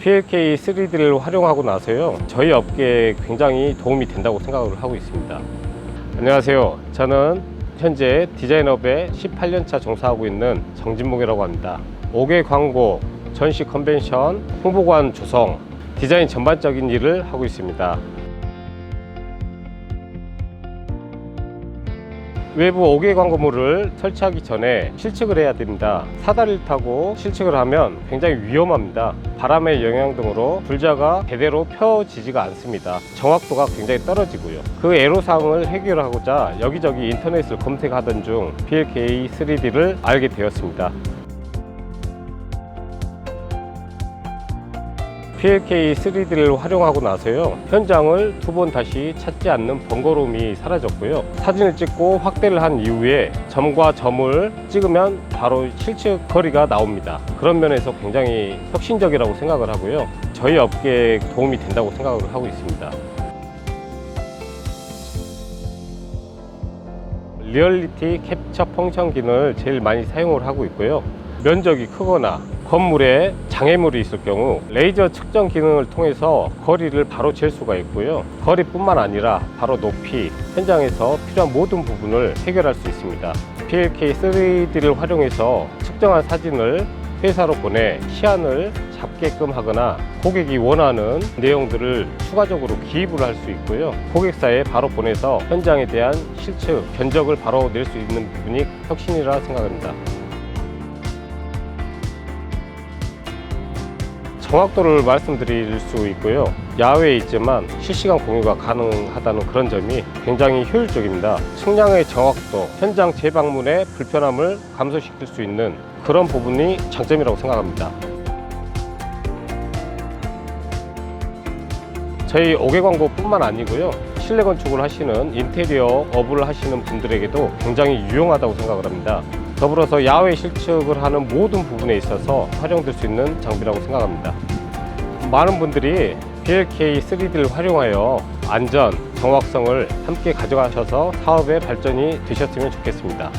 PLK 3D를 활용하고 나서요, 저희 업계에 굉장히 도움이 된다고 생각을 하고 있습니다. 안녕하세요. 저는 현재 디자인업에 18년차 종사하고 있는 정진목이라고 합니다. 5개 광고, 전시 컨벤션, 홍보관 조성, 디자인 전반적인 일을 하고 있습니다. 외부 5개 광고물을 설치하기 전에 실측을 해야 됩니다. 사다리를 타고 실측을 하면 굉장히 위험합니다. 바람의 영향 등으로 불자가 제대로 펴지지가 않습니다. 정확도가 굉장히 떨어지고요. 그 애로사항을 해결하고자 여기저기 인터넷을 검색하던 중 PLK 3D를 알게 되었습니다. PLK 3D를 활용하고 나서요, 현장을 두 번 다시 찾지 않는 번거로움이 사라졌고요. 사진을 찍고 확대를 한 이후에 점과 점을 찍으면 바로 실측 거리가 나옵니다. 그런 면에서 굉장히 혁신적이라고 생각을 하고요, 저희 업계에 도움이 된다고 생각을 하고 있습니다. 리얼리티 캡처 펑션 기능을 제일 많이 사용을 하고 있고요. 면적이 크거나 건물에 장애물이 있을 경우 레이저 측정 기능을 통해서 거리를 바로 잴 수가 있고요. 거리뿐만 아니라 바로 높이, 현장에서 필요한 모든 부분을 해결할 수 있습니다. PLK 3D를 활용해서 측정한 사진을 회사로 보내 시안을 잡게끔 하거나 고객이 원하는 내용들을 추가적으로 기입을 할 수 있고요. 고객사에 바로 보내서 현장에 대한 실측, 견적을 바로 낼 수 있는 부분이 혁신이라 생각합니다. 정확도를 말씀드릴 수 있고요. 야외에 있지만 실시간 공유가 가능하다는 그런 점이 굉장히 효율적입니다. 측량의 정확도, 현장 재방문의 불편함을 감소시킬 수 있는 그런 부분이 장점이라고 생각합니다. 저희 5개 광고뿐만 아니고요, 실내 건축을 하시는 인테리어 업을 하시는 분들에게도 굉장히 유용하다고 생각을 합니다. 더불어서 야외 실측을 하는 모든 부분에 있어서 활용될 수 있는 장비라고 생각합니다. 많은 분들이 PLK 3D를 활용하여 안전, 정확성을 함께 가져가셔서 사업의 발전이 되셨으면 좋겠습니다.